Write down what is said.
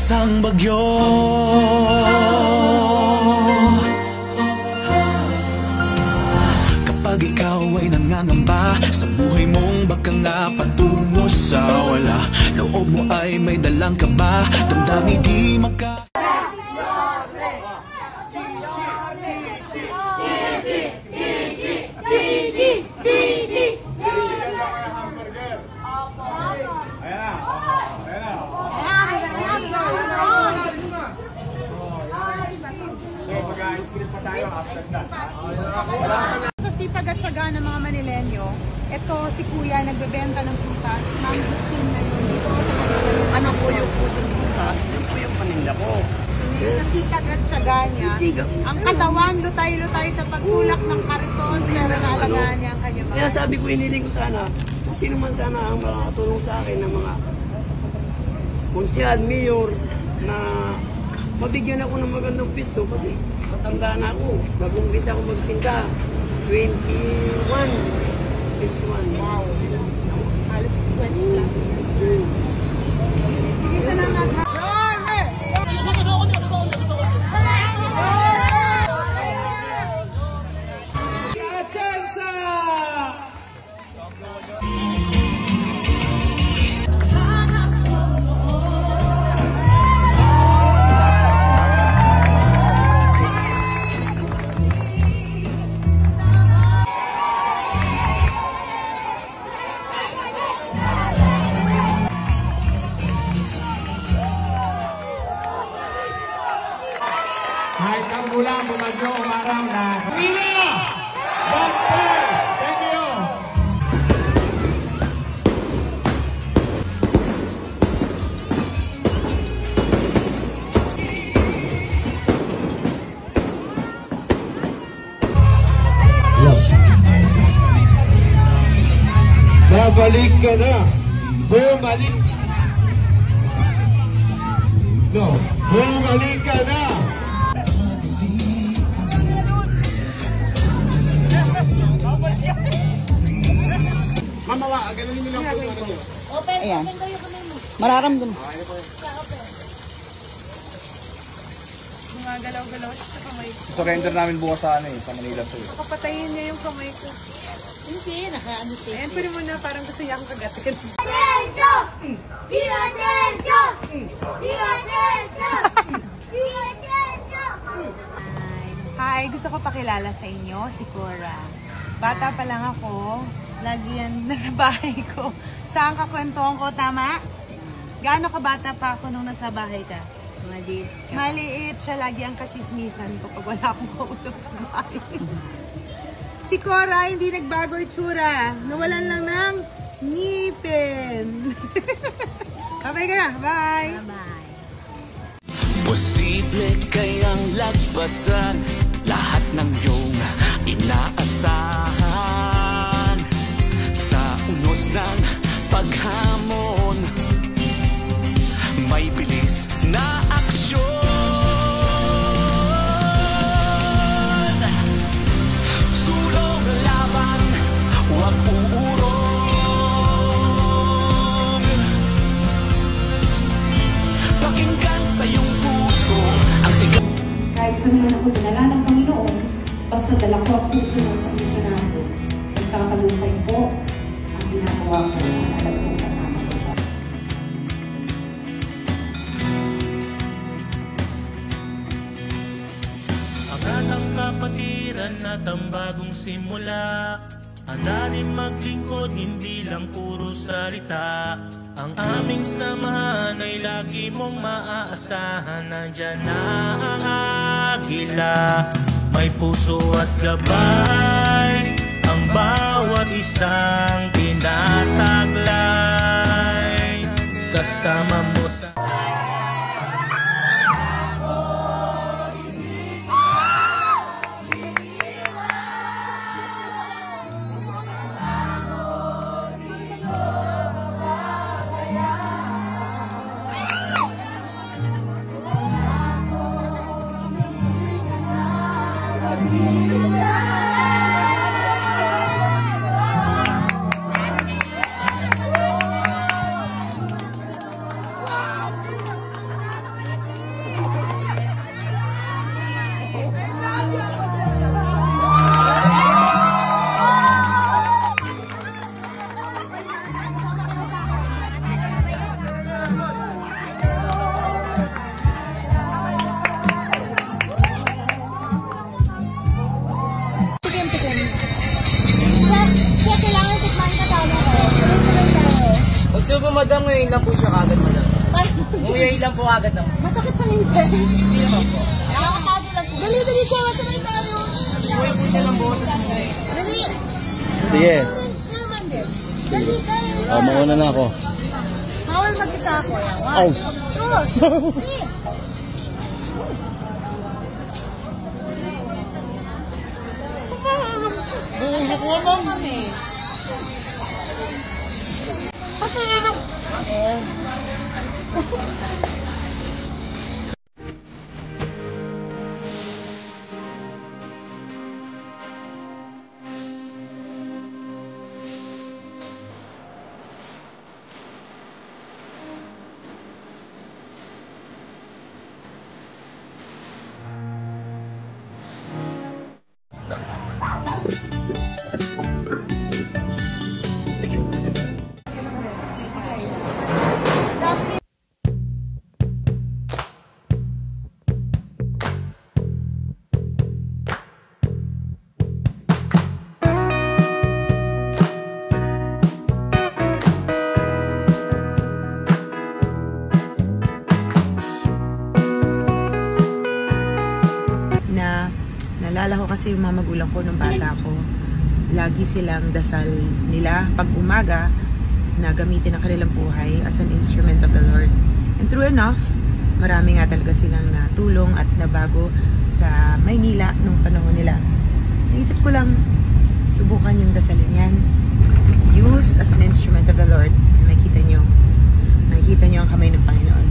isang bagyo. Kapag ikaw ay nangangamba sa buhay mong baka nga patungo sa wala, loob mo ay may dalang kaba, damdamin di maka Sa sipag at syaga ng mga Manilenyo, ito si Kuya nagbebenta ng prutas. Ma'am Christine na yun. Dito sa Manila yung ano po yung pusong prutas? Yun po yung paninda ko. sa sipag at syaga niya, ang katawan lutay-lutay sa pagtulak ng kariton, pero naalagaan niya ang kanyang mga. Kaya sabi ko, iniling ko sana, kung sino man sana ang makakatulong sa akin ng mga konsyal, mayor, na mabigyan ako ng magandang pisto kasi matanda na ako. Nag-umpisa ako magtinda. 21. Wow. Halos 20 plus. Sige, salamat. Kahit ang ulang bumagyo umaraw na Pina! Bumper! Thank you! Babalik ka na! Bumalik! No! Bumalik ka na! Mamawa, gano'n nyo lang po ano nyo. Ayan. Mararamdam. Gumagalaw-galaw sa kamay ko. Surrender namin bukas sa ano sa Manila Zoo. Kapatayin niya yung kamay ko. Hindi, naka-ano siya. Ayan, pero muna parang gusto niya akong kagatin. Attention! Viva attention! Viva attention! Viva attention! Hi, gusto ko pakilala sa inyo si Cora. Bata pa lang ako, lagi yan nasa bahay ko. Siya ang kakwentuhan ko, tama? Gaano ka bata pa ako nung nasa bahay ka? Maliit. Maliit, siya lagi ang kachismisan ko pag wala akong kausap sa bahay. Si Cora, hindi nagbago itsura. Nawalan lang ng ngipin. Bye-bye ka na. Bye! Bye-bye. Posible kayang lagpasan lahat ng iyong inaasahan sa unos ng paghamon. May bilis na aksyon, sulong laban, huwag uurong. Pakinggan sa iyong puso ang sigaw. Kahit sabihin ako dinala ng Panginoon, basta dala ko ang puso ng sa misyonaryo. Nagkakalumpay po ang ginagawa ko na alam kong kasama ko siya. Angat ang kapatiran at ang bagong simula. Handa rin maglingkod, hindi lang puro salita. Ang aming samahan ay lagi mong maaasahan. Nandyan na ang agila, may puso at gabay, ang bawat isang tinataglay. Kasama mo sa ngayon lang po siya kagad mo lang. Ngayon lang po agad na. Masakit sa ngipin. Hindi naman po. Nakakapaso lang po. Dali, dali, Chora, sabay tayo. Ngayon po siya lang butas mo eh. Dali. Sige. Naman din. Dali kayo. Mauna na ako. Bawal mag-isa ako. Ay. Naalala ko kasi yung mga magulang ko nung bata ko, lagi silang dasal nila pag umaga na gamitin ang kanilang buhay as an instrument of the Lord. And true enough, marami nga talaga silang natulong at nabago sa Maynila nung panahon nila. Naisip ko lang, subukan yung dasalin yan. Used as an instrument of the Lord. Makikita nyo ang kamay ng Panginoon.